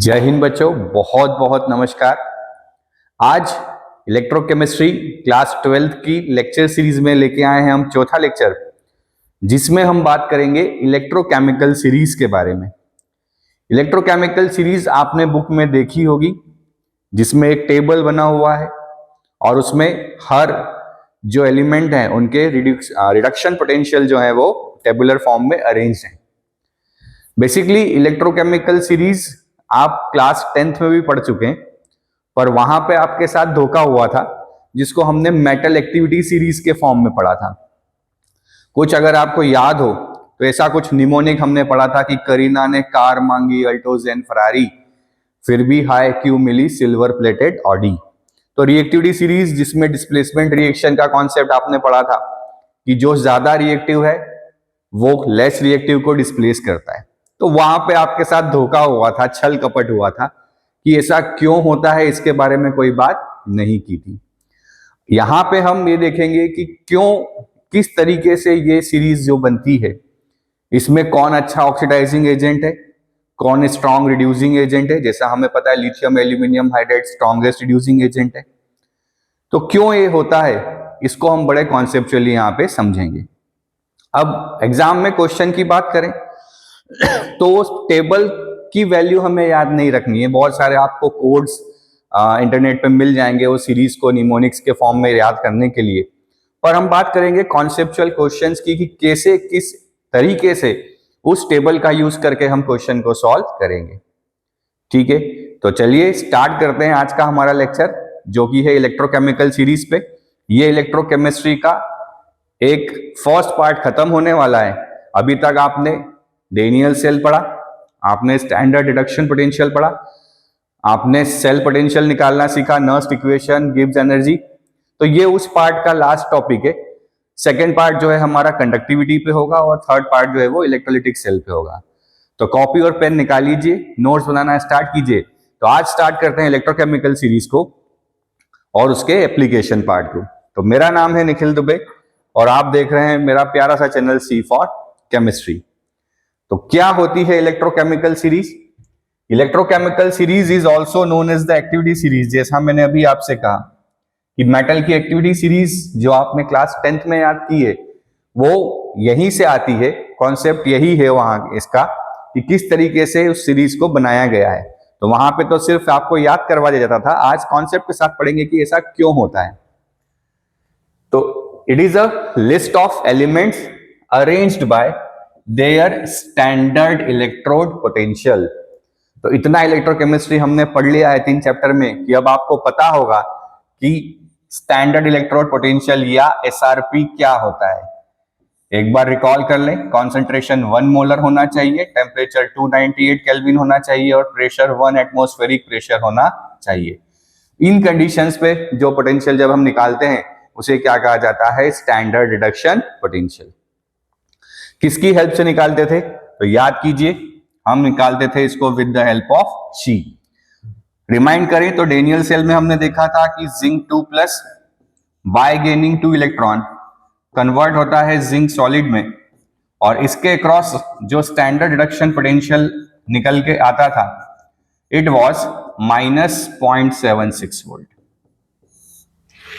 जय हिंद बच्चों, बहुत बहुत नमस्कार। आज इलेक्ट्रोकेमिस्ट्री क्लास 12th की लेक्चर सीरीज में लेके आए हैं हम चौथा लेक्चर, जिसमें हम बात करेंगे इलेक्ट्रोकेमिकल सीरीज के बारे में। इलेक्ट्रोकेमिकल सीरीज आपने बुक में देखी होगी, जिसमें एक टेबल बना हुआ है और उसमें हर जो एलिमेंट है उनके रिडक्शन पोटेंशियल जो है वो टेबुलर फॉर्म में अरेंज है। बेसिकली इलेक्ट्रोकेमिकल सीरीज आप क्लास 10th में भी पढ़ चुके हैं, पर वहां पे आपके साथ धोखा हुआ था, जिसको हमने मेटल एक्टिविटी सीरीज के फॉर्म में पढ़ा था। कुछ अगर आपको याद हो तो ऐसा कुछ निमोनिक हमने पढ़ा था कि करीना ने कार मांगी अल्टोजेन फरारी, फिर भी हाई क्यू मिली सिल्वर प्लेटेड ऑडी। तो रिएक्टिविटी सीरीज जिसमें डिस्प्लेसमेंट रिएक्शन का कॉन्सेप्ट आपने पढ़ा था कि जो ज्यादा रिएक्टिव है वो लेस रिएक्टिव को डिस्प्लेस करता है। तो वहां पे आपके साथ धोखा हुआ था, छल कपट हुआ था कि ऐसा क्यों होता है, इसके बारे में कोई बात नहीं की थी। यहां पे हम ये देखेंगे कि क्यों, किस तरीके से ये सीरीज जो बनती है, इसमें कौन अच्छा ऑक्सीडाइजिंग एजेंट है, कौन स्ट्रॉन्ग रिड्यूसिंग एजेंट है। जैसा हमें पता है lithium aluminium hydride strongest reducing agent है। तो क्यों ये होता है, इसको हम बड़े कॉन्सेप्चुअली यहाँ पे समझेंगे। अब एग्जाम में क्वेश्चन की बात करें तो उस टेबल की वैल्यू हमें याद नहीं रखनी है। बहुत सारे आपको कोड्स इंटरनेट पे मिल जाएंगे वो सीरीज को निमोनिक्स के फॉर्म में याद करने के लिए, पर हम बात करेंगे कॉन्सेप्चुअल क्वेश्चंस की कि कैसे, किस तरीके से उस टेबल का यूज करके हम क्वेश्चन को सॉल्व करेंगे। ठीक है, तो चलिए स्टार्ट करते हैं आज का हमारा लेक्चर, जो कि है इलेक्ट्रोकेमिकल सीरीज पे। ये इलेक्ट्रोकेमिस्ट्री का एक फर्स्ट पार्ट खत्म होने वाला है। अभी तक आपने डेनियल सेल पढ़ा, आपने स्टैंडर्ड रिडक्शन पोटेंशियल पढ़ा, आपने सेल पोटेंशियल निकालना सीखा, नर्स्ट इक्वेशन, गिब्स एनर्जी। तो ये उस पार्ट का लास्ट टॉपिक है। सेकेंड पार्ट जो है हमारा कंडक्टिविटी पे होगा और थर्ड पार्ट जो है वो इलेक्ट्रोलिटिक सेल पे होगा। तो कॉपी और पेन निकाल लीजिए, नोट्स बनाना स्टार्ट कीजिए। तो आज स्टार्ट करते हैं इलेक्ट्रोकेमिकल सीरीज को और उसके एप्लीकेशन पार्ट को। तो मेरा नाम है निखिल दुबे और आप देख रहे हैं मेरा प्यारा सा चैनल सी फॉर केमिस्ट्री। तो क्या होती है electrochemical series? Electrochemical series is also known as the activity series. जैसा मैंने अभी आपसे कहा कि मेटल की एक्टिविटी सीरीज जो आपने क्लास 10th में याद की है, वो यहीं से आती है। कॉन्सेप्ट यही है वहां इसका कि किस तरीके से उस सीरीज को बनाया गया है। तो वहां पे तो सिर्फ आपको याद करवा दिया जाता था, आज कॉन्सेप्ट के साथ पढ़ेंगे कि ऐसा क्यों होता है। तो it is a list of elements arranged bye their standard electrode potential. तो इतना इलेक्ट्रोकेमिस्ट्री हमने पढ़ लिया है 3 चैप्टर में कि अब आपको पता होगा कि स्टैंडर्ड इलेक्ट्रोड पोटेंशियल या एसआरपी क्या होता है। एक बार रिकॉल कर लें, कॉन्सेंट्रेशन 1 मोलर होना चाहिए, टेम्परेचर 298 केल्विन होना चाहिए और प्रेशर 1 एटमॉस्फेरिक प्रेशर होना चाहिए। इन कंडीशंस पे जो पोटेंशियल जब हम निकालते हैं उसे क्या कहा जाता है? Standard reduction potential. किसकी हेल्प से निकालते थे? तो याद कीजिए, हम निकालते थे इसको with the help of she. Remind करें तो डेनियल सेल में हमने देखा था कि zinc 2 plus by gaining 2 electron convert होता है जिंक सॉलिड में, और इसके क्रॉस जो स्टैंडर्ड रिडक्शन पोटेंशियल निकल के आता था इट वॉज -0.76 वोल्ट।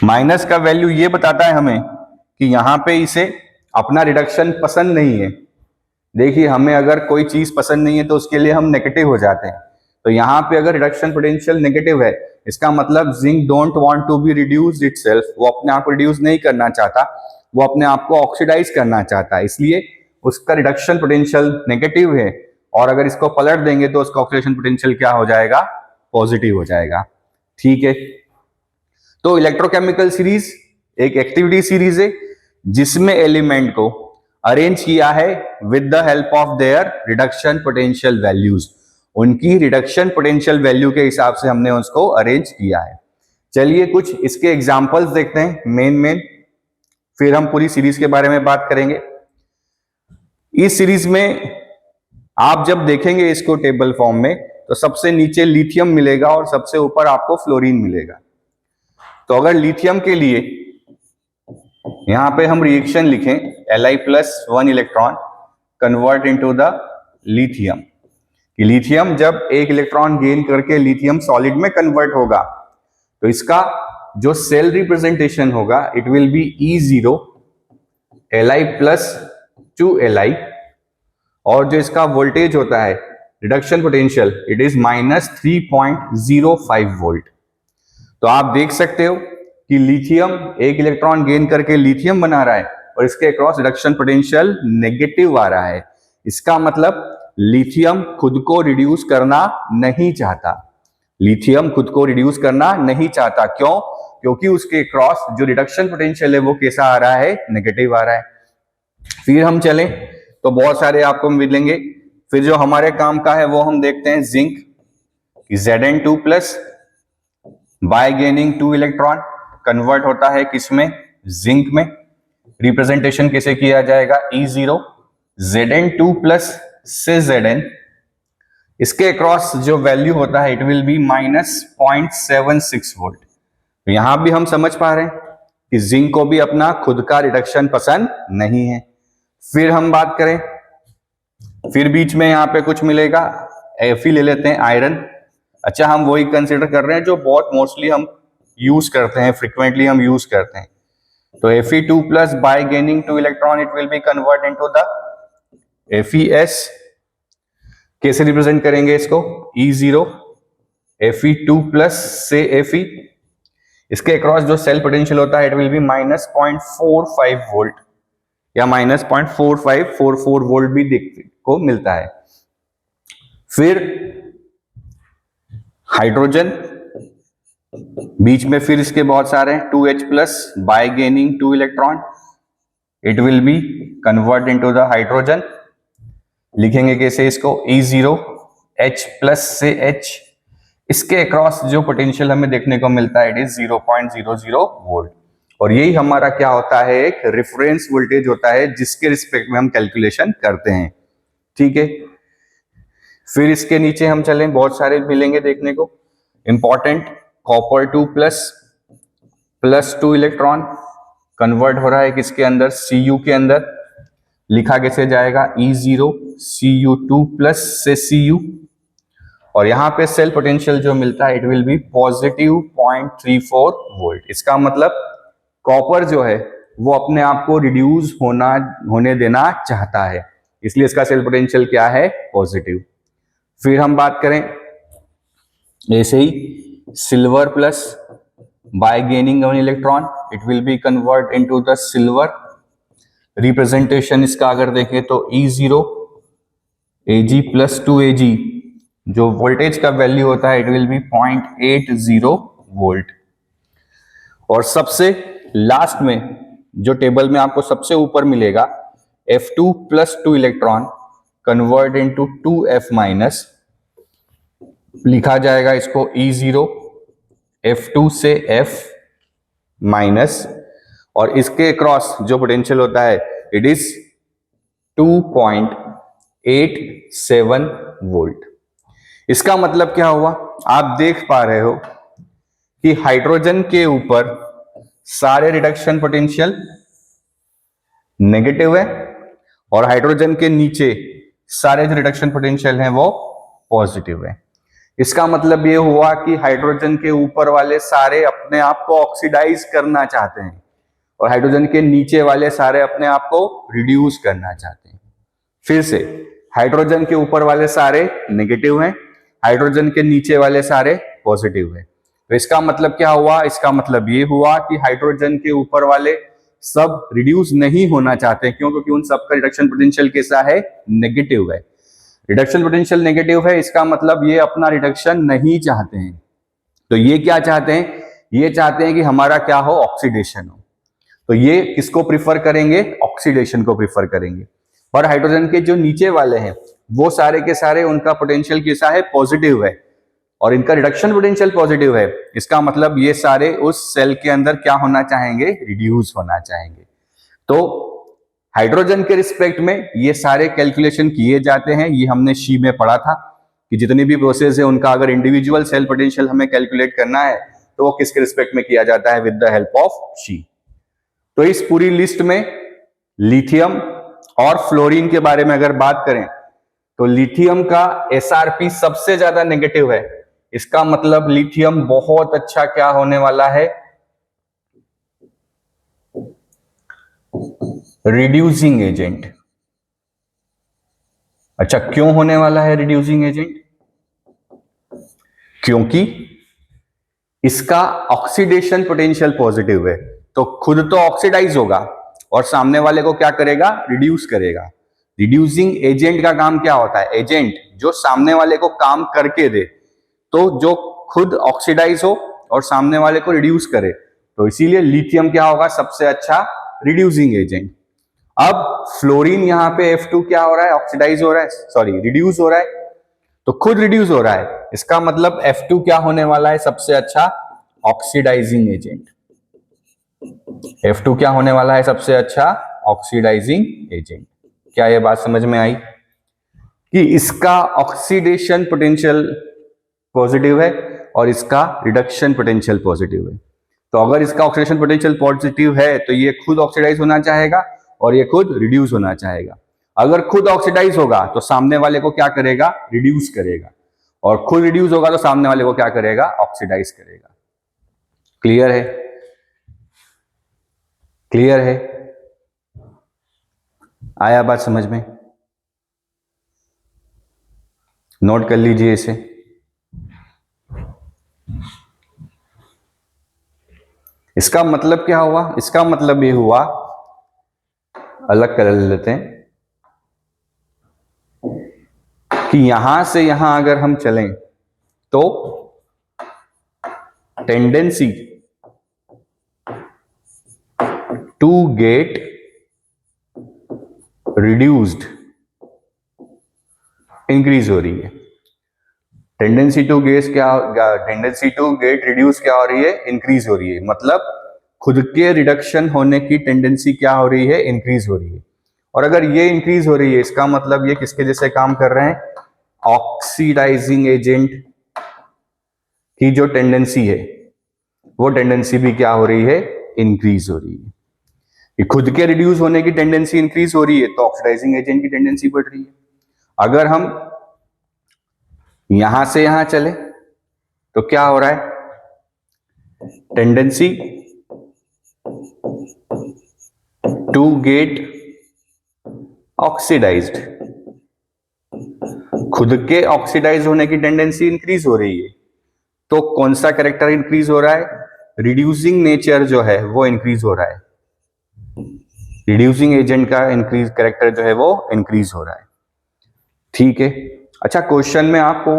माइनस का वैल्यू ये बताता है हमें कि यहां पे इसे अपना रिडक्शन पसंद नहीं है। देखिए, हमें अगर कोई चीज पसंद नहीं है तो उसके लिए हम नेगेटिव हो जाते हैं। तो यहाँ पे अगर रिडक्शन पोटेंशियल नेगेटिव है, इसका मतलब zinc don't want to be reduced itself. वो अपने आप को रिड्यूस नहीं करना चाहता, वो अपने आप को ऑक्सीडाइज करना चाहता है, इसलिए उसका रिडक्शन पोटेंशियल नेगेटिव है। और अगर इसको पलट देंगे तो उसका ऑक्सीडेशन पोटेंशियल क्या हो जाएगा? पॉजिटिव हो जाएगा। ठीक है, तो इलेक्ट्रोकेमिकल सीरीज एक एक्टिविटी सीरीज है जिसमें एलिमेंट को अरेंज किया है with the help of their reduction potential values. उनकी रिडक्शन पोटेंशियल वैल्यू के हिसाब से हमने उसको अरेंज किया है। चलिए कुछ इसके एग्जांपल्स देखते हैं मेन, फिर हम पूरी सीरीज के बारे में बात करेंगे। इस सीरीज में आप जब देखेंगे इसको टेबल फॉर्म में, तो सबसे नीचे लिथियम मिलेगा और सबसे ऊपर आपको फ्लोरीन मिलेगा। तो अगर लिथियम के लिए यहां पे हम रिएक्शन लिखें Li+1 electron convert into the lithium, कि लिथियम जब एक इलेक्ट्रॉन गेन करके लिथियम सॉलिड में कन्वर्ट होगा तो इसका जो सेल रिप्रेजेंटेशन होगा it will B E0 Li plus 2Li, और जो इसका वोल्टेज होता है reduction potential it is -3.05 volt. तो आप देख सकते हो कि लिथियम एक इलेक्ट्रॉन गेन करके लिथियम बना रहा है और इसके अक्रॉस रिडक्शन पोटेंशियल नेगेटिव आ रहा है। इसका मतलब लिथियम खुद को रिड्यूस करना नहीं चाहता। लिथियम खुद को रिड्यूस करना नहीं चाहता, क्यों? क्योंकि उसके क्रॉस जो रिडक्शन पोटेंशियल है वो कैसा आ रहा है? नेगेटिव आ रहा है। फिर हम चलें तो बहुत सारे आपको मिलेंगे। फिर जो हमारे काम का है वो हम देखते हैं zinc, Zn2 plus by gaining 2 electron convert होता है किसमें? जिंक में। रिप्रेजेंटेशन कैसे किया जाएगा? E0 Zn2 प्लस से Zn, इसके अक्रॉस जो वैल्यू होता है इट विल बी -0.76 वोल्ट। तो यहां भी हम समझ पा रहे हैं कि जिंक को भी अपना खुद का रिडक्शन पसंद नहीं है। फिर हम बात करें, फिर बीच में यहां पे कुछ मिलेगा, Fe ले लेते हैं, आयरन। अच्छा, हम वही कंसिडर कर रहे हैं जो बहुत मोस्टली हम यूज करते हैं, फ्रिक्वेंटली हम यूज करते हैं। तो Fe2 plus by gaining 2 electron it will be convert into the Fes। कैसे रिप्रेजेंट करेंगे इसको? E0 Fe2 प्लस से Fe, इसके अक्रॉस जो सेल पोटेंशियल होता है इट विल बी -0.45 वोल्ट या -0.4544 वोल्ट भी देखने को मिलता है। फिर हाइड्रोजन, बीच में फिर इसके बहुत सारे 2H plus by gaining 2 electron it will be convert into the hydrogen. लिखेंगे कैसे इसको? E0 H प्लस से H, इसके अक्रॉस जो पोटेंशियल हमें देखने को मिलता है इट इज 0.00 वोल्ट। और यही हमारा क्या होता है? एक रेफरेंस वोल्टेज होता है जिसके रिस्पेक्ट में हम कैलकुलेशन करते हैं। ठीक है, फिर इसके नीचे हम चलें, बहुत सारे मिलेंगे देखने को। Important, copper 2 plus 2 electron convert हो रहा है किसके अंदर? Cu के अंदर। लिखा कैसे जाएगा? E0 Cu2 प्लस से Cu, और यहां पे सेल पोटेंशियल जो मिलता है इट विल बी +0.34 वोल्ट। इसका मतलब कॉपर जो है वो अपने आप को रिड्यूस होने देना चाहता है, इसलिए इसका सेल पोटेंशियल क्या है? पॉजिटिव। फिर हम बात करें ऐसे ही, silver plus by gaining 1 electron it will be convert into the silver. Representation इसका अगर देखें तो E0 Ag प्लस 2 Ag, जो वोल्टेज का वैल्यू होता है इट विल बी 0.80 वोल्ट। और सबसे लास्ट में जो टेबल में आपको सबसे ऊपर मिलेगा, F2 plus 2 electron convert into 2F minus. लिखा जाएगा इसको E0 F2 से F माइनस, और इसके क्रॉस जो पोटेंशियल होता है इट इज 2.87 वोल्ट। इसका मतलब क्या हुआ? आप देख पा रहे हो कि हाइड्रोजन के ऊपर सारे रिडक्शन पोटेंशियल नेगेटिव है और हाइड्रोजन के नीचे सारे जो रिडक्शन पोटेंशियल हैं वो पॉजिटिव है। इसका मतलब ये हुआ कि हाइड्रोजन के ऊपर वाले सारे अपने आप को ऑक्सीडाइज करना चाहते हैं और हाइड्रोजन के नीचे वाले सारे अपने आप को रिड्यूस करना चाहते हैं। फिर से, हाइड्रोजन के ऊपर वाले सारे नेगेटिव हैं, हाइड्रोजन के नीचे वाले सारे पॉजिटिव हैं। तो इसका मतलब क्या हुआ? इसका मतलब ये हुआ कि हाइड्रोजन के ऊपर वाले सब रिड्यूस नहीं होना चाहते। क्यों? क्योंकि उन सबका रिडक्शन पोटेंशियल कैसा है? नेगेटिव है। रिडक्शन पोटेंशियल नेगेटिव है, इसका मतलब ये अपना रिडक्शन नहीं चाहते हैं। तो ये क्या चाहते हैं? ये चाहते हैं कि हमारा क्या हो? ऑक्सीडेशन हो। तो ये किसको प्रिफर करेंगे? ऑक्सीडेशन को प्रिफर करेंगे। और हाइड्रोजन के जो नीचे वाले हैं वो सारे के सारे उनका पोटेंशियल कैसा है? पॉजिटिव है, और इनका रिडक्शन पोटेंशियल पॉजिटिव है। इसका मतलब ये सारे उस सेल के अंदर क्या होना चाहेंगे? रिड्यूस होना चाहेंगे। तो हाइड्रोजन के रिस्पेक्ट में ये सारे कैलकुलेशन किए जाते हैं। ये हमने शी में पढ़ा था कि जितनी भी प्रोसेस है उनका अगर इंडिविजुअल सेल पोटेंशियल हमें कैलकुलेट करना है तो वो किसके रिस्पेक्ट में किया जाता है? With the help of she. तो इस पूरी लिस्ट में लिथियम और फ्लोरीन के बारे में अगर बात करें तो लिथियम का एसआरपी सबसे ज्यादा नेगेटिव है, इसका मतलब लिथियम बहुत अच्छा क्या होने वाला है, रिड्यूसिंग एजेंट। अच्छा, क्यों होने वाला है रिड्यूसिंग एजेंट? क्योंकि इसका ऑक्सीडेशन पोटेंशियल पॉजिटिव है, तो खुद तो ऑक्सीडाइज होगा और सामने वाले को क्या करेगा, रिड्यूस करेगा। रिड्यूसिंग एजेंट का काम क्या होता है, एजेंट जो सामने वाले को काम करके दे, तो जो खुद ऑक्सीडाइज हो और सामने वाले को रिड्यूस करे, तो इसीलिए लिथियम क्या होगा, सबसे अच्छा रिड्यूसिंग एजेंट। अब फ्लोरीन यहां पे F2 क्या हो रहा है, ऑक्सीडाइज हो रहा है, सॉरी रिड्यूस हो रहा है, तो खुद रिड्यूस हो रहा है, इसका मतलब F2 क्या होने वाला है, सबसे अच्छा ऑक्सीडाइजिंग एजेंट। F2 क्या होने वाला है, सबसे अच्छा ऑक्सीडाइजिंग एजेंट। क्या यह बात समझ में आई कि इसका ऑक्सीडेशन पोटेंशियल पॉजिटिव है और इसका रिडक्शन पोटेंशियल पॉजिटिव है। तो अगर इसका ऑक्सीडेशन पोटेंशियल पॉजिटिव है तो ये खुद ऑक्सीडाइज होना चाहेगा और ये खुद रिड्यूस होना चाहेगा। अगर खुद ऑक्सीडाइज होगा तो सामने वाले को क्या करेगा, रिड्यूस करेगा, और खुद रिड्यूस होगा तो सामने वाले को क्या करेगा, ऑक्सीडाइज करेगा। क्लियर है? क्लियर है? आया बात समझ में? नोट कर लीजिए इसे। इसका मतलब क्या हुआ, इसका मतलब ये हुआ, अलग कर लेते हैं, कि यहां से यहां अगर हम चलें तो tendency to get reduced increase हो रही है। टेंडेंसी टू गेट रिड्यूस क्या हो रही है, इंक्रीज हो रही है। मतलब खुद के रिडक्शन होने की टेंडेंसी क्या हो रही है, इंक्रीज हो रही है। और अगर ये इंक्रीज हो रही है, इसका मतलब ये किसके जैसे काम कर रहे हैं, ऑक्सीडाइजिंग एजेंट की जो टेंडेंसी है वो टेंडेंसी भी क्या हो रही है, इंक्रीज हो रही है। कि खुद के रिड्यूस होने की टेंडेंसी इंक्रीज हो रही है तो ऑक्सीडाइजिंग एजेंट की टेंडेंसी बढ़ रही है। अगर हम यहां से यहां चले तो क्या हो रहा है, टेंडेंसी टू गेट ऑक्सीडाइज्ड, खुद के ऑक्सीडाइज होने की टेंडेंसी इंक्रीज हो रही है, तो कौन सा कैरेक्टर इंक्रीज हो रहा है, रिड्यूसिंग नेचर जो है वो इंक्रीज हो रहा है। रिड्यूसिंग एजेंट का इंक्रीज कैरेक्टर जो है वो इंक्रीज हो रहा है। ठीक है। अच्छा, क्वेश्चन में आपको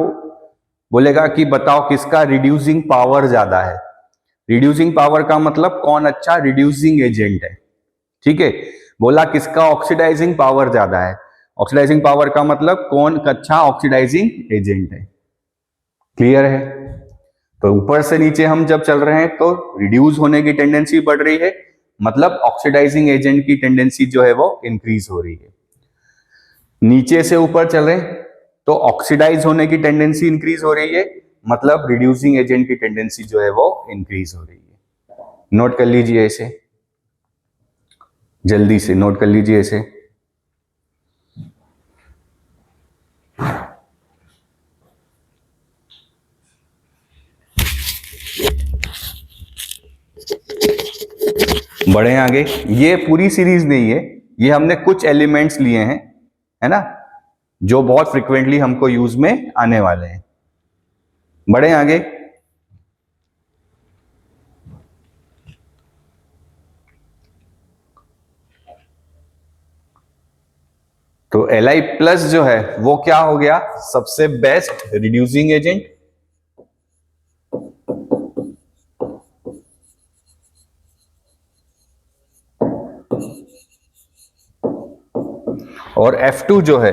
बोलेगा कि बताओ किसका रिड्यूसिंग पावर ज्यादा है। रिड्यूसिंग पावर का मतलब कौन अच्छा रिड्यूसिंग एजेंट है। ठीक है, बोला किसका ऑक्सीडाइजिंग पावर ज्यादा है। ऑक्सीडाइजिंग पावर का मतलब कौन अच्छा ऑक्सीडाइजिंग एजेंट है। क्लियर है? तो ऊपर से नीचे हम जब चल रहे हैं तो रिड्यूस होने की टेंडेंसी बढ़ रही है, मतलब ऑक्सीडाइजिंग एजेंट की टेंडेंसी जो है वो इंक्रीज हो रही है। नीचे से ऊपर चले तो ऑक्सीडाइज होने की टेंडेंसी इंक्रीज हो रही है, मतलब रिड्यूसिंग एजेंट की टेंडेंसी जो है वो इंक्रीज हो रही है। नोट कर लीजिए इसे, जल्दी से नोट कर लीजिए इसे। बढ़े आगे। ये पूरी सीरीज नहीं है, ये हमने कुछ एलिमेंट्स लिए हैं, है ना, जो बहुत फ्रिक्वेंटली हमको यूज में आने वाले हैं। बढ़े आगे। तो Li+ जो है वो क्या हो गया, सबसे बेस्ट रिड्यूसिंग एजेंट। और F2 जो है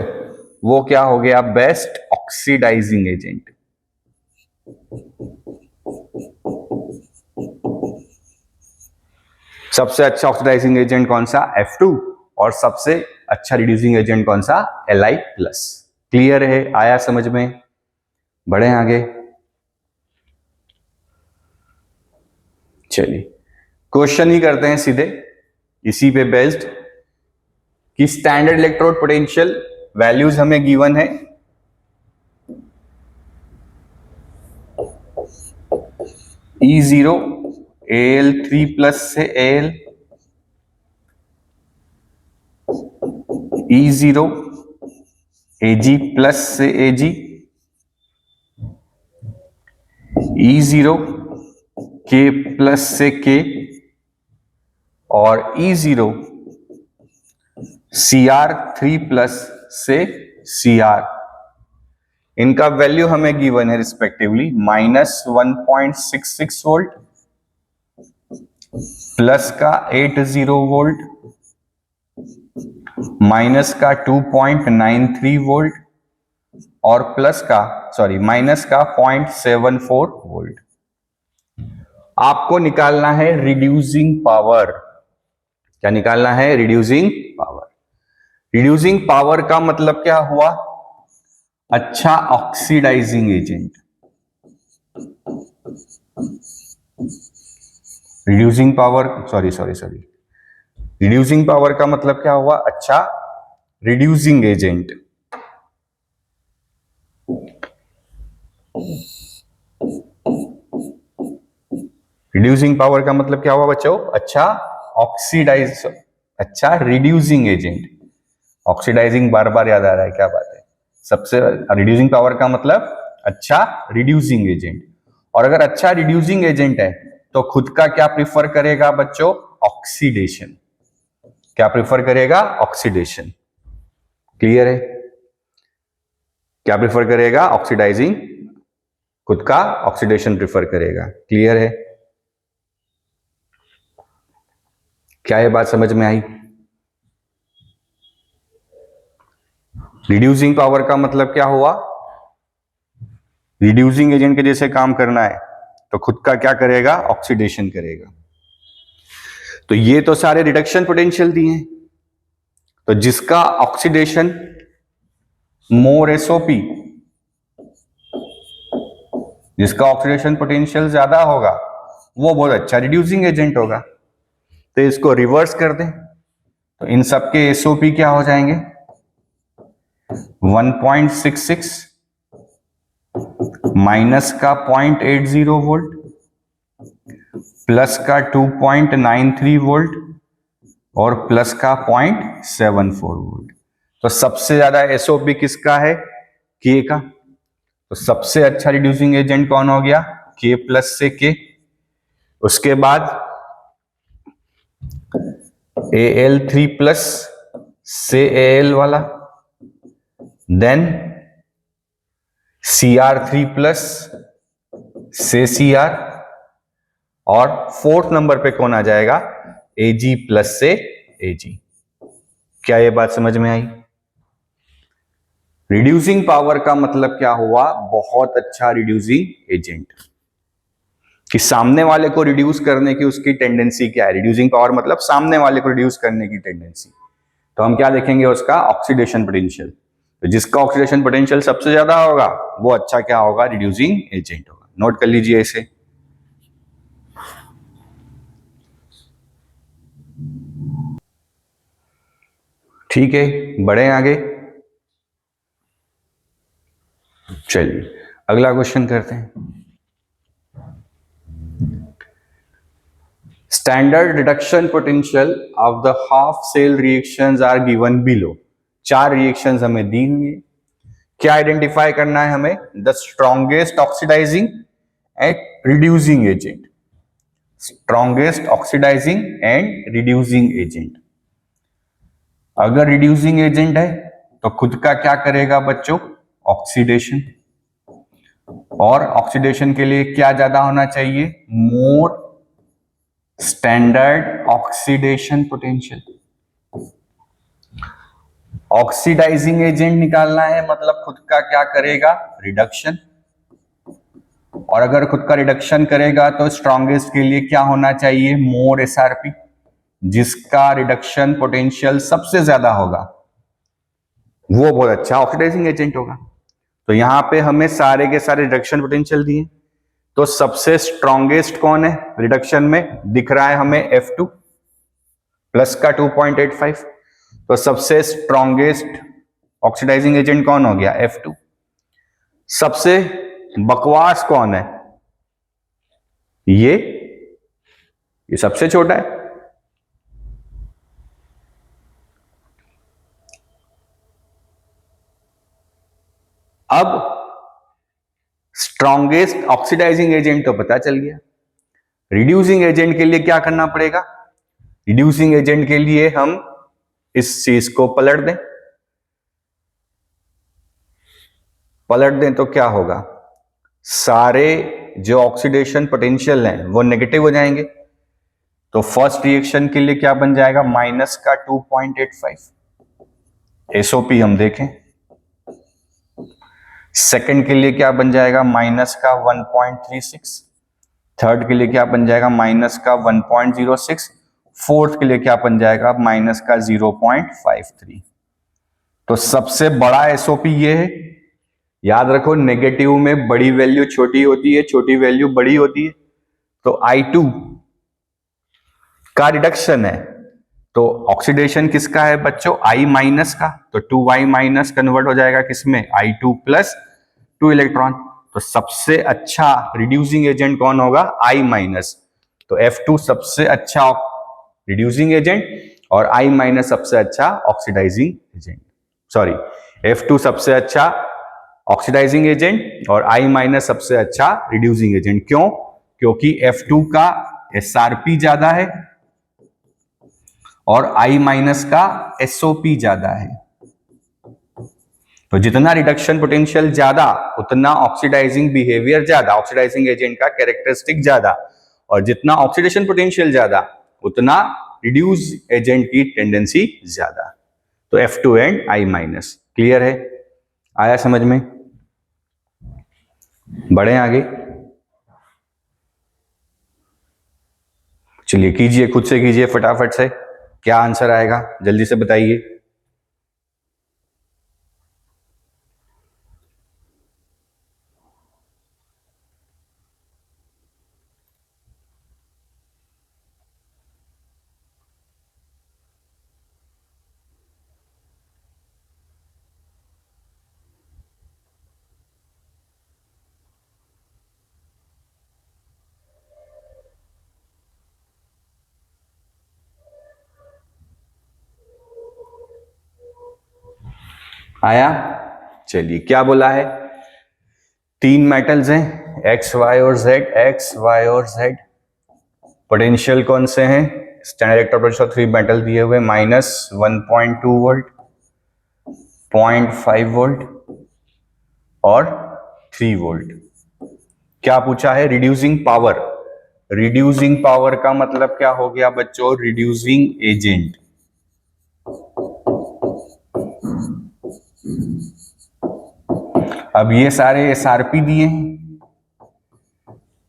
वो क्या हो गया, बेस्ट ऑक्सीडाइजिंग एजेंट। सबसे अच्छा ऑक्सीडाइजिंग एजेंट कौन सा, F2, और सबसे अच्छा रिड्यूसिंग एजेंट कौन सा, Li+। क्लियर है? आया समझ में? बढ़े आगे। चलिए क्वेश्चन ही करते हैं सीधे इसी पे बेस्ड, कि स्टैंडर्ड इलेक्ट्रोड पोटेंशियल वैल्यूज हमें गिवन है, E0 Al3 प्लस से Al, E0 Ag प्लस से Ag, E0 K प्लस से K और E0 Cr3 प्लस से Cr। इनका वैल्यू हमें गिवन है रिस्पेक्टिवली -1.66 वोल्ट, प्लस का 80 वोल्ट, माइनस का 2.93 वोल्ट और माइनस का 0.74 वोल्ट। आपको निकालना है रिड्यूसिंग पावर। क्या निकालना है? Reducing power. रिड्यूसिंग पावर का मतलब क्या हुआ? अच्छा oxidising agent. Reducing power reducing power का मतलब क्या हुआ? अच्छा रिड्यूसिंग एजेंट। रिड्यूसिंग पावर का मतलब क्या हुआ बच्चों? अच्छा रिड्यूसिंग एजेंट। ऑक्सीडाइजिंग बार बार याद आ रहा है, क्या बात है। सबसे रिड्यूसिंग पावर का मतलब अच्छा रिड्यूसिंग एजेंट। और अगर अच्छा रिड्यूसिंग एजेंट है तो खुद का क्या प्रिफर करेगा बच्चों? ऑक्सीडेशन। क्या प्रिफर करेगा? ऑक्सीडेशन। क्लियर है? क्या प्रिफर करेगा? ऑक्सीडाइजिंग। खुद का ऑक्सीडेशन प्रिफर करेगा। क्लियर है? क्या ये बात समझ में आई? रिड्यूसिंग पावर का मतलब क्या हुआ? रिड्यूसिंग एजेंट के जैसे काम करना है तो खुद का क्या करेगा? ऑक्सीडेशन करेगा। तो ये तो सारे रिडक्शन पोटेंशियल दिए हैं। तो जिसका ऑक्सीडेशन मोर एसओपी, जिसका ऑक्सीडेशन पोटेंशियल ज्यादा होगा वो बहुत अच्छा रिड्यूसिंग एजेंट होगा। तो इसको रिवर्स कर दें तो इन सबके एसओपी क्या हो जाएंगे? 1.66 माइनस का 0.80 वोल्ट, प्लस का 2.93 वोल्ट और प्लस का 0.74 वोल्ट। तो सबसे ज्यादा एसओपी किसका है? के का। तो सबसे अच्छा रिड्यूसिंग एजेंट कौन हो गया? के प्लस से के। उसके बाद Al3 प्लस से Al वाला, देन Cr3 प्लस से Cr और फोर्थ नंबर पे कौन आ जाएगा? Ag प्लस से Ag। क्या ये बात समझ में आई? रिड्यूसिंग पावर का मतलब क्या हुआ? बहुत अच्छा रिड्यूसिंग एजेंट। कि सामने वाले को रिड्यूस करने की उसकी टेंडेंसी क्या है? रिड्यूसिंग पावर मतलब सामने वाले को रिड्यूस करने की टेंडेंसी। तो हम क्या देखेंगे? उसका ऑक्सीडेशन पोटेंशियल। तो जिसका ऑक्सीडेशन पोटेंशियल सबसे ज्यादा होगा वो अच्छा क्या होगा? रिड्यूसिंग एजेंट होगा। नोट कर लीजिए इसे। ठीक है, बढ़े आगे। चलिए अगला क्वेश्चन करते हैं। Standard reduction potential of the half cell reactions are given below. 4 reactions हमें दी हुई है। क्या आइडेंटिफाई करना है हमें? The strongest oxidising and reducing agent. Strongest oxidising and reducing agent. अगर रिड्यूसिंग एजेंट है तो खुद का क्या करेगा बच्चों? ऑक्सीडेशन। और ऑक्सीडेशन के लिए क्या ज्यादा होना चाहिए? More standard oxidation potential. Oxidising agent निकालना है मतलब खुद का क्या करेगा? रिडक्शन। और अगर खुद का रिडक्शन करेगा तो स्ट्रॉन्गेस्ट के लिए क्या होना चाहिए? मोर एसआरपी। जिसका रिडक्शन पोटेंशियल सबसे ज्यादा होगा वो बहुत अच्छा ऑक्सीडाइजिंग एजेंट होगा। तो यहां पे हमें सारे के सारे रिडक्शन पोटेंशियल दिए। तो सबसे स्ट्रॉन्गेस्ट कौन है रिडक्शन में? दिख रहा है हमें F2 प्लस का 2.85। तो सबसे स्ट्रॉन्गेस्ट ऑक्सीडाइजिंग एजेंट कौन हो गया? F2। सबसे बकवास कौन है? ये सबसे छोटा है। अब स्ट्रॉन्गेस्ट ऑक्सीडाइजिंग एजेंट तो पता चल गया। रिड्यूसिंग एजेंट के लिए क्या करना पड़ेगा? रिड्यूसिंग एजेंट के लिए हम इस चीज को पलट दें तो क्या होगा? सारे जो ऑक्सीडेशन पोटेंशियल हैं वो नेगेटिव हो जाएंगे। तो फर्स्ट रिएक्शन के लिए क्या बन जाएगा? माइनस का 2.85 एसओपी हम देखें। सेकंड के लिए क्या बन जाएगा? माइनस का 1.36। थर्ड के लिए क्या बन जाएगा? माइनस का 1.06। फोर्थ के लिए क्या बन जाएगा? माइनस का 0.53। तो सबसे बड़ा एसओपी ये है। याद रखो, नेगेटिव में बड़ी वैल्यू छोटी होती है, छोटी वैल्यू बड़ी होती है। तो I2 का रिडक्शन है, तो ऑक्सीडेशन किसका है बच्चों? I माइनस का। तो 2Y माइनस कन्वर्ट हो जाएगा किसमें? I2 plus 2 electron. तो सबसे अच्छा रिड्यूसिंग एजेंट कौन होगा? I minus. तो F2 सबसे अच्छा रिड्यूसिंग एजेंट और I माइनस सबसे अच्छा ऑक्सीडाइजिंग एजेंट। सॉरी, F2 सबसे अच्छा ऑक्सीडाइजिंग एजेंट और I माइनस सबसे अच्छा रिड्यूसिंग एजेंट। क्यों? क्योंकि F2 का SRP ज्यादा है और I माइनस का SOP ज्यादा है। तो जितना रिडक्शन पोटेंशियल ज्यादा उतना ऑक्सीडाइजिंग बिहेवियर ज्यादा, ऑक्सीडाइजिंग एजेंट का कैरेक्टरिस्टिक ज्यादा, और जितना ऑक्सीडेशन पोटेंशियल ज्यादा उतना रिड्यूस एजेंट की टेंडेंसी ज्यादा। तो F2 and I minus. Clear है? आया समझ में? बढ़े आगे। चलिए कीजिए, खुद से कीजिए फटाफट से। क्या आंसर आएगा जल्दी से बताइए। आया? चलिए, क्या बोला है? 3 मेटल्स हैं, एक्स वाई और जेड। एक्स वाई और जेड पोटेंशियल कौन से हैं? स्टैंडर्ड इलेक्ट्रोड पोटेंशियल 3 मेटल दिए हुए, -1.2 वोल्ट, 0.5 वोल्ट और 3 वोल्ट। क्या पूछा है? Reducing power. रिड्यूसिंग पावर का मतलब क्या हो गया बच्चों? Reducing agent. अब ये सारे एसआरपी दिए हैं,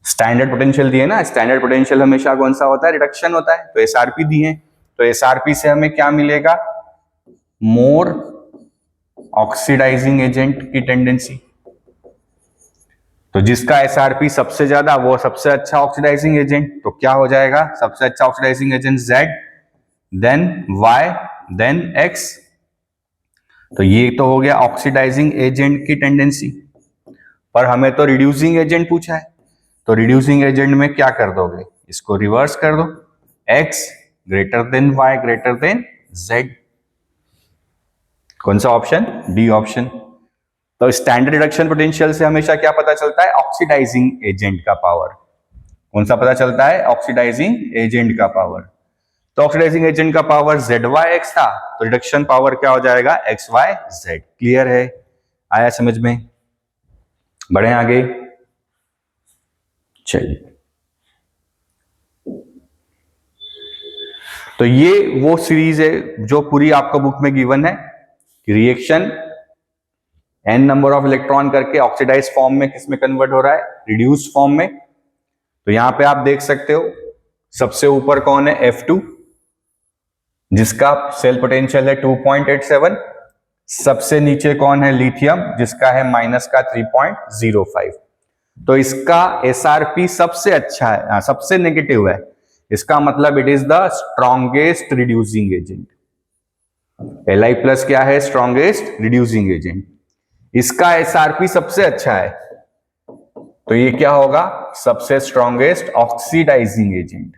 स्टैंडर्ड पोटेंशियल दिए ना। स्टैंडर्ड पोटेंशियल हमेशा कौन सा होता है? रिडक्शन होता है। तो एसआरपी दिए हैं, तो एसआरपी से हमें क्या मिलेगा? मोर ऑक्सीडाइजिंग एजेंट की टेंडेंसी। तो जिसका एसआरपी सबसे ज्यादा वो सबसे अच्छा ऑक्सीडाइजिंग एजेंट। तो क्या हो जाएगा? सबसे अच्छा oxidising agent Z, then Y, then X। तो ये तो हो गया ऑक्सीडाइजिंग एजेंट की टेंडेंसी। पर हमें तो रिड्यूसिंग एजेंट पूछा है, तो रिड्यूसिंग एजेंट में क्या कर दोगे? इसको रिवर्स कर दो, X greater than Y greater than Z। कौन सा ऑप्शन? D option. तो स्टैंडर्ड रिडक्शन पोटेंशियल से हमेशा क्या पता चलता है? ऑक्सीडाइजिंग एजेंट का पावर। कौन सा पता चलता है? ऑक्सीडाइजिंग एजेंट का पावर। तो ऑक्सीडाइजिंग एजेंट का पावर ZYX था, तो रिडक्शन पावर क्या हो जाएगा? XYZ। क्लियर है? आया समझ में? बढ़े आगे। चलिए, तो ये वो सीरीज है जो पूरी आपको बुक में गिवन है कि reaction n number of electron करके ऑक्सीडाइज फॉर्म में किसमें कन्वर्ट हो रहा है? रिड्यूस फॉर्म में। तो यहां पे आप देख सकते हो, सबसे ऊपर कौन है? F2, जिसका सेल पोटेंशियल है 2.87। सबसे नीचे कौन है? लिथियम, जिसका है माइनस का 3.05। तो इसका एसआरपी सबसे अच्छा है, सबसे नेगेटिव है। इसका मतलब it is the strongest reducing agent. Li+ क्या है? Strongest reducing agent. इसका SRP सबसे अच्छा है, तो ये क्या होगा? सबसे स्ट्रॉन्गेस्ट ऑक्सीडाइजिंग एजेंट।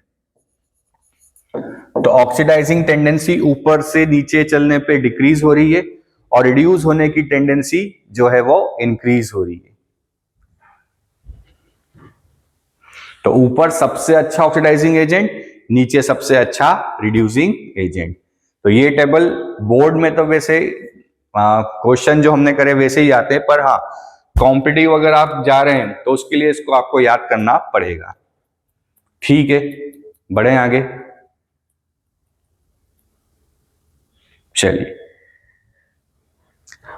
तो ऑक्सीडाइजिंग टेंडेंसी ऊपर से नीचे चलने पे डिक्रीज हो रही है और रिड्यूस होने की टेंडेंसी जो है वो इंक्रीज हो रही है। तो ऊपर सबसे अच्छा ऑक्सीडाइजिंग एजेंट, नीचे सबसे अच्छा रिड्यूसिंग एजेंट। तो ये टेबल बोर्ड में तो वैसे क्वेश्चन जो हमने करे वैसे ही आते हैं, पर हाँ कॉम्पिटिटिव अगर आप जा रहे हैं तो उसके लिए इसको आपको याद करना पड़ेगा। ठीक है, बढ़े आगे। चलिए,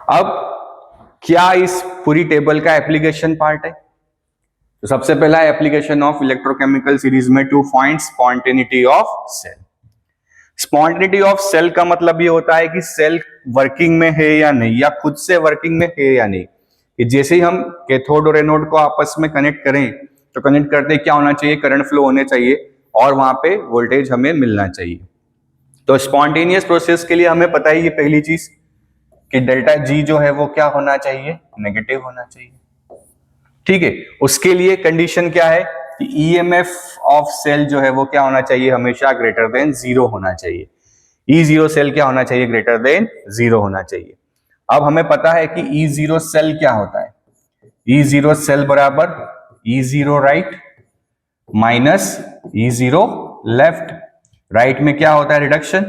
अब क्या इस पूरी टेबल का एप्लीकेशन पार्ट है? तो सबसे पहला एप्लीकेशन ऑफ इलेक्ट्रोकेमिकल सीरीज में to find spontaneity of cell. Spontaneity of cell का मतलब ये होता है कि सेल वर्किंग में है या नहीं, या खुद से वर्किंग में है या नहीं। कि जैसे ही हम कैथोड और एनोड को आपस में कनेक्ट करें तो कनेक्ट करते क्या होना चाहिए? करंट फ्लो होने चाहिए और वहां पे वोल्टेज हमें मिलना चाहिए। तो स्पॉन्टेनियस प्रोसेस के लिए हमें पता ही ये पहली चीज कि डेल्टा जी जो है वो क्या होना चाहिए? नेगेटिव होना चाहिए। ठीक है, उसके लिए कंडीशन क्या है कि ईएमएफ ऑफ सेल जो है वो क्या होना चाहिए? हमेशा ग्रेटर देन 0 होना चाहिए। E0 सेल क्या होना चाहिए? ग्रेटर देन 0 होना चाहिए। अब हमें पता है कि E0 सेल क्या होता है? E0 सेल बराबर E0 right minus E0 left. Right में क्या होता है? रिडक्शन।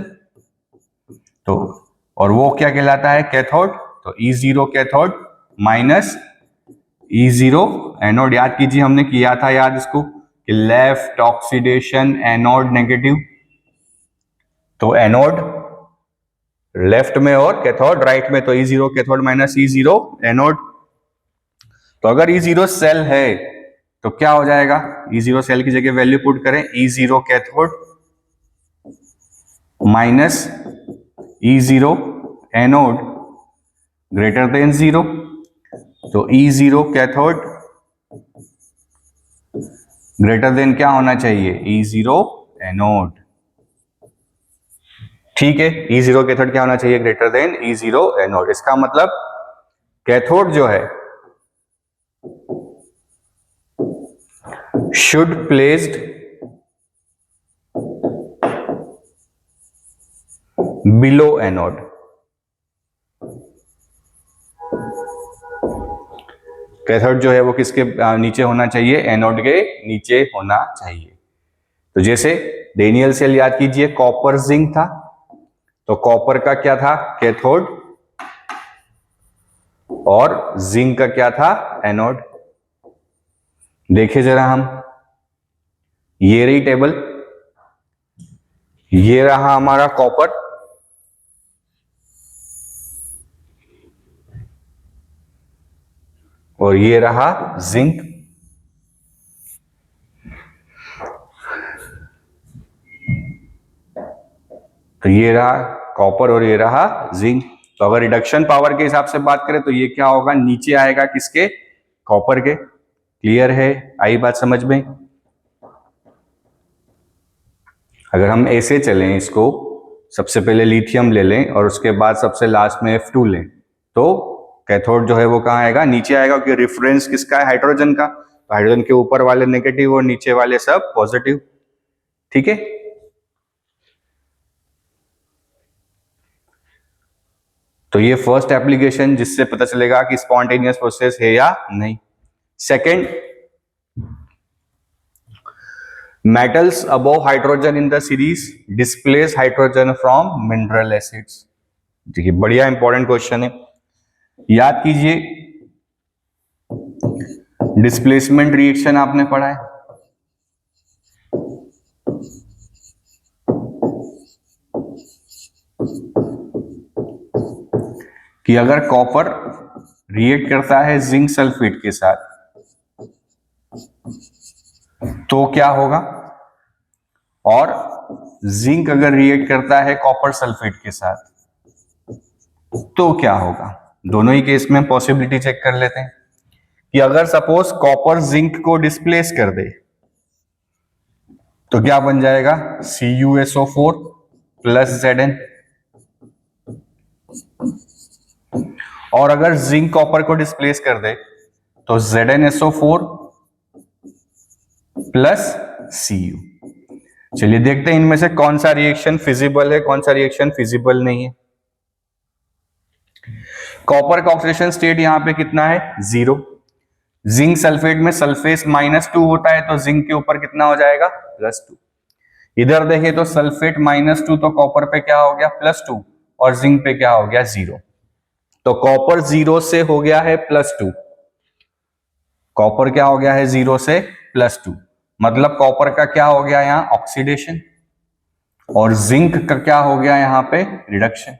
तो और वो क्या कहलाता है? कैथोड। तो E0 cathode minus E0 anode. याद कीजिए, हमने किया था याद इसको कि लेफ्ट ऑक्सीडेशन एनोड नेगेटिव। तो एनोड लेफ्ट में और कैथोड राइट में, तो E0 cathode minus E0 anode. तो अगर E0 सेल है तो क्या हो जाएगा? E0 सेल की जगह वैल्यू पुट करें, E0 cathode minus E0 anode greater than 0। तो E0 कैथोड ग्रेटर देन क्या होना चाहिए? E0 anode. ठीक है, E0 कैथोड क्या होना चाहिए? Greater than E0 anode. इसका मतलब कैथोड जो है should placed below anode. Cathode जो है वो किसके नीचे होना चाहिए? एनोड के नीचे होना चाहिए। तो जैसे डेनियल सेल याद कीजिए, कॉपर जिंक था, तो कॉपर का क्या था? कैथोड, और जिंक का क्या था? एनोड। देखे जरा हम, ये रही टेबल, ये रहा हमारा कॉपर, और ये रहा जिंक। तो ये रहा कॉपर और ये रहा जिंक। तो अगर रिडक्शन पावर के हिसाब से बात करें तो ये क्या होगा? नीचे आएगा किसके? कॉपर के। क्लियर है? आई बात समझ में? अगर हम ऐसे चलें इसको, सबसे पहले लिथियम ले लें और उसके बाद सबसे लास्ट में F2 लें, तो कैथोड जो है वो कहाँ आएगा? नीचे आएगा, क्योंकि रिफरेंस किसका है? हाइड्रोजन का। तो हाइड्रोजन के ऊपर वाले नेगेटिव और नीचे वाले सब पॉजिटिव। ठीक है, तो ये फर्स्ट एप्लीकेशन जिससे पता चलेगा कि स्पॉन्टेनियस प्रोसेस है या नहीं। Second, metals above hydrogen in the series displace hydrogen from mineral acids। देखिए बढ़िया इंपॉर्टेंट क्वेश्चन है, याद कीजिए। डिस्प्लेसमेंट रिएक्शन आपने पढ़ा है, कि अगर कॉपर रिएक्ट करता है जिंक सल्फेट के साथ तो क्या होगा, और जिंक अगर रिएक्ट करता है कॉपर सल्फेट के साथ तो क्या होगा। दोनों ही केस में पॉसिबिलिटी चेक कर लेते हैं कि अगर सपोज कॉपर जिंक को डिस्प्लेस कर दे तो क्या बन जाएगा? CuSO4 plus Zn। और अगर जिंक कॉपर को डिस्प्लेस कर दे तो ZnSO4 प्लस Cu। चलिए देखते हैं इनमें से कौन सा रिएक्शन फिजिबल है, कौन सा रिएक्शन फिजिबल नहीं है। कॉपर का ऑक्सीडेशन स्टेट यहां पे कितना है, 0। जिंक सल्फेट में सल्फेस -2 होता है, तो जिंक के ऊपर कितना हो जाएगा, +2। इधर देखें तो सल्फेट -2, तो कॉपर पे क्या हो गया, +2, और जिंक पे क्या हो गया, 0। तो कॉपर 0 से हो गया है +2, कॉपर क्या हो गया है 0 से +2, मतलब कॉपर का क्या हो गया यहां, ऑक्सीडेशन, और जिंक का क्या हो गया यहां पे, रिडक्शन।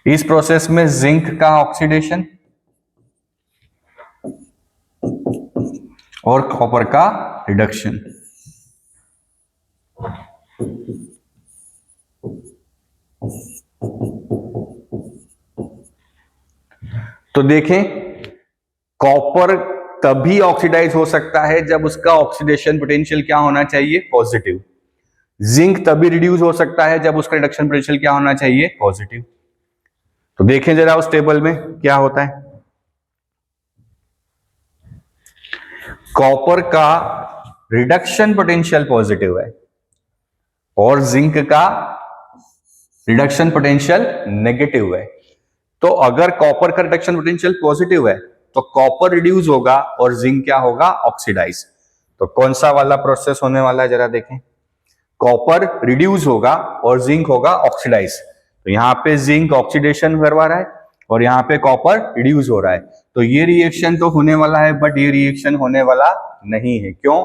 इस प्रोसेस में जिंक का ऑक्सीडेशन और कॉपर का रिडक्शन। तो देखें, कॉपर तभी ऑक्सीडाइज हो सकता है जब उसका ऑक्सीडेशन पोटेंशियल क्या होना चाहिए, पॉजिटिव। जिंक तभी रिड्यूस हो सकता है जब उसका रिडक्शन पोटेंशियल क्या होना चाहिए, पॉजिटिव। तो देखें जरा उस टेबल में क्या होता है। कॉपर का रिडक्शन पोटेंशियल पॉजिटिव है और जिंक का रिडक्शन पोटेंशियल नेगेटिव है। तो अगर कॉपर का रिडक्शन पोटेंशियल पॉजिटिव है तो कॉपर रिड्यूस होगा और जिंक क्या होगा, ऑक्सीडाइज। तो कौन सा वाला प्रोसेस होने वाला है जरा देखें। कॉपर रिड्यूस होगा और जिंक होगा ऑक्सीडाइज। तो यहां पे जिंक ऑक्सीडेशन करवा रहा है और यहां पे कॉपर रिड्यूस हो रहा है। तो ये रिएक्शन तो होने वाला है, बट ये रिएक्शन होने वाला नहीं है। क्यों?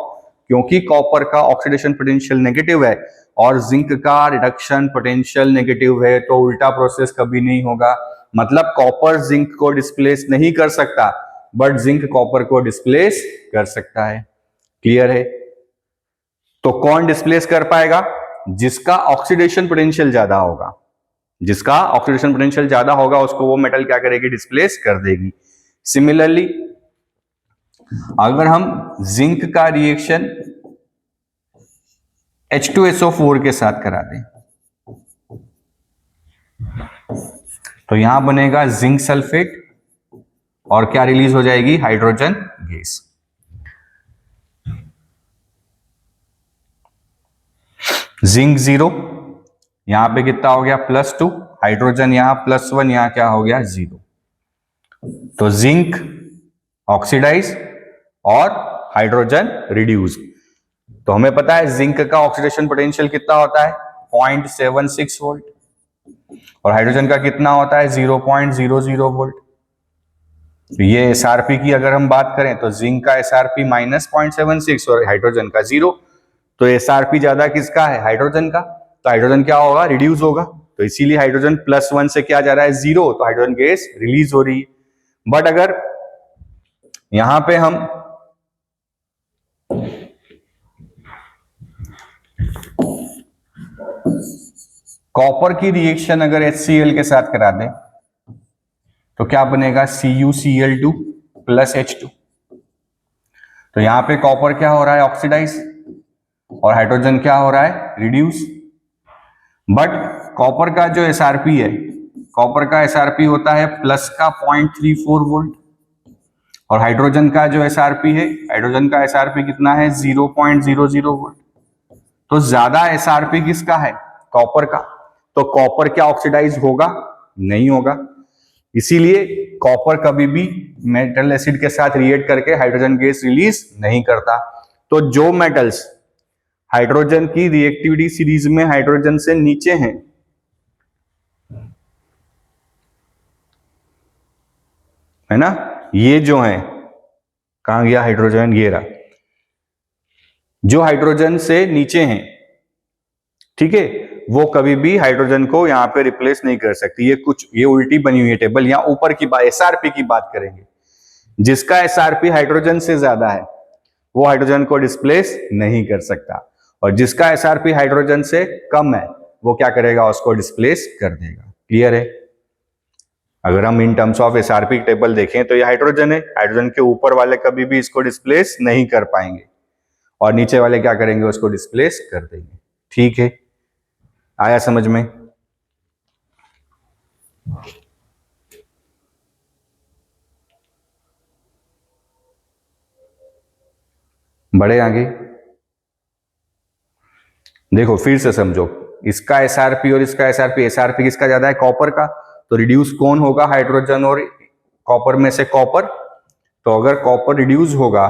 क्योंकि कॉपर का ऑक्सीडेशन पोटेंशियल नेगेटिव है और जिंक का रिडक्शन पोटेंशियल नेगेटिव है, तो उल्टा प्रोसेस कभी नहीं होगा। मतलब कॉपर जिंक को डिस्प्लेस नहीं कर सकता, बट जिंक कॉपर को डिस्प्लेस कर सकता है। क्लियर है? तो कौन डिस्प्लेस कर पाएगा? जिसका ऑक्सीडेशन पोटेंशियल ज्यादा होगा। जिसका ऑक्सीडेशन पोटेंशियल ज्यादा होगा उसको वो मेटल क्या करेगी, डिस्प्लेस कर देगी। सिमिलरली अगर हम जिंक का रिएक्शन H2SO4 के साथ करा दें तो यहां बनेगा जिंक सल्फेट और क्या रिलीज हो जाएगी, हाइड्रोजन गैस। जिंक 0, यहां पे कितना हो गया, +2, हाइड्रोजन यहां +1, यहां क्या हो गया, 0। तो जिंक ऑक्सीडाइज और हाइड्रोजन रिड्यूस। तो हमें पता है जिंक का ऑक्सीडेशन पोटेंशियल कितना होता है, 0.76 वोल्ट, और हाइड्रोजन का कितना होता है, 0.00 वोल्ट। तो ये एसआरपी की अगर हम बात करें तो जिंक का एसआरपी -0.76 और हाइड्रोजन का 0। तो एसआरपी ज्यादा किसका है, हाइड्रोजन का। तो हाइड्रोजन क्या होगा, रिड्यूस होगा। तो इसीलिए हाइड्रोजन +1 से क्या जा रहा है, 0, तो हाइड्रोजन गैस रिलीज हो रही है। बट अगर यहां पे हम कॉपर की रिएक्शन अगर HCl के साथ करा दें तो क्या बनेगा, CuCl2 + H2। तो यहां पे कॉपर क्या हो रहा है, ऑक्सीडाइज, और हाइड्रोजन क्या हो रहा है, रिड्यूस। बट कॉपर का जो एसआरपी है, कॉपर का एसआरपी होता है प्लस का 0.34 वोल्ट, और हाइड्रोजन का जो एसआरपी है, हाइड्रोजन का एसआरपी कितना है, 0.00 वोल्ट। तो ज्यादा एसआरपी किसका है, कॉपर का। तो कॉपर क्या ऑक्सीडाइज होगा, नहीं होगा। इसीलिए कॉपर कभी भी मेटल एसिड के साथ रिएक्ट करके हाइड्रोजन गैस रिलीज नहीं करता। तो जो मेटल्स हाइड्रोजन की रिएक्टिविटी सीरीज में हाइड्रोजन से नीचे हैं, है ना, ये जो है, कहां गया हाइड्रोजन, ये रहा, जो हाइड्रोजन से नीचे हैं, ठीक है, वो कभी भी हाइड्रोजन को यहां पे रिप्लेस नहीं कर सकती। ये उल्टी बनी हुई है टेबल। यहां ऊपर की बात एसआरपी की बात करेंगे। जिसका एसआरपी हाइड्रोजन से ज्यादा है वो हाइड्रोजन को डिस्प्लेस नहीं कर सकता, और जिसका एसआरपी हाइड्रोजन से कम है वो क्या करेगा, उसको डिस्प्लेस कर देगा। क्लियर है? अगर हम in terms of SRP table देखें तो ये हाइड्रोजन है, हाइड्रोजन के ऊपर वाले कभी भी इसको डिस्प्लेस नहीं कर पाएंगे, और नीचे वाले क्या करेंगे, उसको डिस्प्लेस कर देंगे। ठीक है, आया समझ में? बढ़े आगे, देखो फिर से समझो, इसका एसआरपी और इसका एसआरपी, एसआरपी किसका ज्यादा है? कॉपर का। तो रिड्यूस कौन होगा? हाइड्रोजन और कॉपर में से कॉपर। तो अगर कॉपर रिड्यूस होगा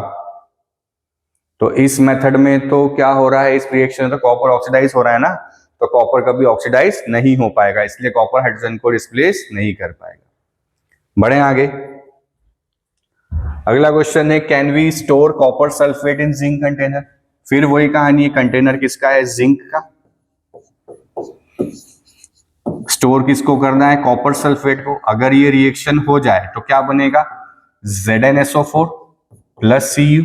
तो इस मेथड में तो क्या हो रहा है, इस रिएक्शन में तो कॉपर ऑक्सीडाइज हो रहा है ना, तो कॉपर कभी ऑक्सीडाइज नहीं हो पाएगा, इसलिए कॉपर हाइड्रोजन को रिप्लेस नहीं कर पाएगा। बढ़े आगे, अगला क्वेश्चन है, can we store copper sulphate in zinc container? फिर वही कहानी है, कंटेनर किसका है? जिंक का। स्टोर किसको करना है? कॉपर सल्फेट को। अगर ये रिएक्शन हो जाए तो क्या बनेगा? ZnSO4 plus Cu।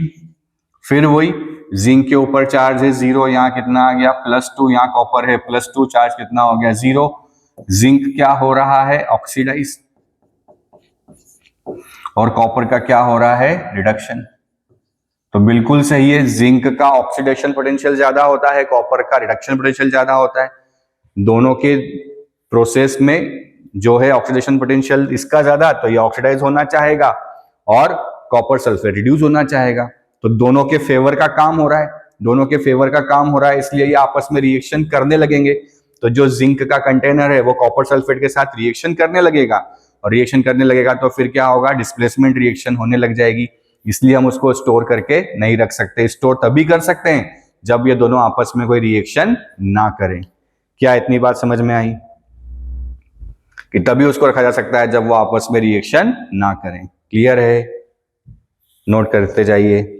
फिर वही, जिंक के ऊपर चार्ज है 0, यहाँ कितना आ गया? +2, यहाँ कॉपर है +2, चार्ज कितना हो गया? 0। जिंक क्या हो रहा है? ऑक्सीडाइज। और कॉपर का क्या हो रहा है? रिडक्शन। तो बिल्कुल सही है, जिंक का ऑक्सीडेशन पोटेंशियल ज्यादा होता है, कॉपर का रिडक्शन पोटेंशियल ज्यादा होता है। दोनों के प्रोसेस में जो है ऑक्सीडेशन पोटेंशियल इसका ज्यादा, तो ये ऑक्सीडाइज होना चाहेगा और कॉपर सल्फेट रिड्यूस होना चाहेगा। तो दोनों के फेवर का काम हो रहा है, दोनों के फेवर का काम हो रहा है, इसलिए ये आपस में रिएक्शन करने लगेंगे। तो जो जिंक का कंटेनर है वो कॉपर सल्फेट के साथ रिएक्शन करने लगेगा, और रिएक्शन करने लगेगा तो फिर क्या होगा? डिस्प्लेसमेंट रिएक्शन होने लग जाएगी। इसलिए हम उसको स्टोर करके नहीं रख सकते। स्टोर तभी कर सकते हैं जब ये दोनों आपस में कोई रिएक्शन ना करें। क्या इतनी बात समझ में आई? कि तभी उसको रखा जा सकता है जब वो आपस में रिएक्शन ना करें। क्लियर है? नोट करते जाइए।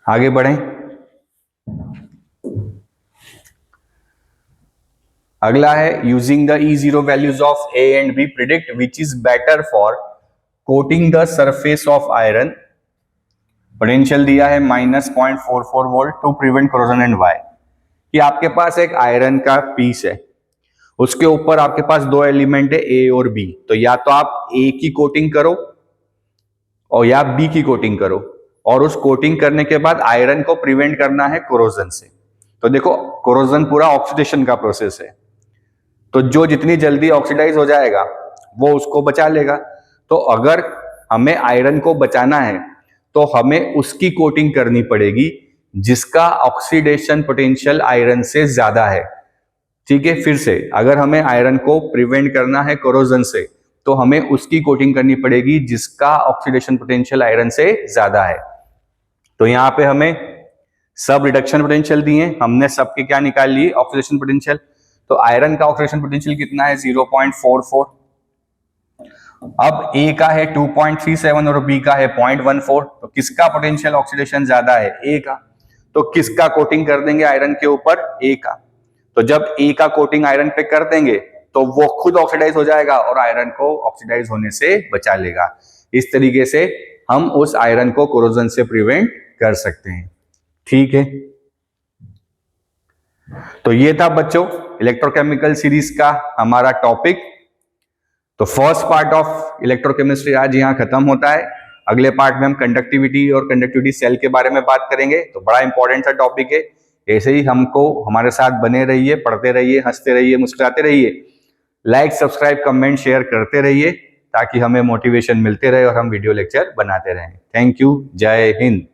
आगे बढ़ें। अगला है, using the E0 values of A and B predict which is better for coating the surface of iron. Potential दिया है -0.44 volt to prevent corrosion and why. कि आपके पास एक आयरन का पीस है, उसके ऊपर आपके पास दो एलिमेंट है A और B। तो या तो आप A की कोटिंग करो और या B की कोटिंग करो, और उस कोटिंग करने के बाद आयरन को प्रिवेंट करना है कोरोजन से। तो देखो, कोरोजन पूरा ऑक्सीडेशन का प्रोसेस है, तो जो जितनी जल्दी ऑक्सीडाइज हो जाएगा वो उसको बचा लेगा। तो अगर हमें आयरन को बचाना है तो हमें उसकी कोटिंग करनी पड़ेगी जिसका ऑक्सीडेशन पोटेंशियल आयरन से ज्यादा है। ठीक है, फिर से, अगर हमें आयरन को प्रिवेंट करना है कोरोजन से तो हमें उसकी कोटिंग करनी पड़ेगी जिसका ऑक्सीडेशन पोटेंशियल आयरन से ज्यादा है। तो यहां पे हमें सब रिडक्शन पोटेंशियल दिए, हमने सबके क्या निकाल लिए? Oxidation potential. तो आयरन का ऑक्सीडेशन पोटेंशियल कितना है? 0.44। अब A का है 2.37 और B का है 0.14। तो किसका पोटेंशियल ऑक्सीडेशन ज्यादा है? A का। तो किसका कोटिंग कर देंगे आयरन के ऊपर? A का। तो जब A का कोटिंग आयरन पे कर देंगे तो वो खुद ऑक्सीडाइज हो जाएगा और आयरन को ऑक्सीडाइज होने से बचा लेगा। इस तरीके से हम उस आयरन को कोरोजन से प्रिवेंट कर सकते हैं। ठीक है, तो ये था बच्चों इलेक्ट्रोकेमिकल सीरीज का हमारा टॉपिक। तो फर्स्ट पार्ट ऑफ इलेक्ट्रोकेमिस्ट्री आज यहाँ खत्म होता है। अगले पार्ट में हम कंडक्टिविटी और कंडक्टिविटी सेल के बारे में बात करेंगे। तो बड़ा इंपॉर्टेंट सा टॉपिक है। ऐसे ही हमको हमारे साथ बने रहिए, पढ़ते रहिए, हंसते रहिए, मुस्कुराते रहिए, लाइक सब्सक्राइब कमेंट शेयर करते रहिए ताकि हमें मोटिवेशन मिलते रहे और हम वीडियो लेक्चर बनाते रहें। Thank you. जय हिंद।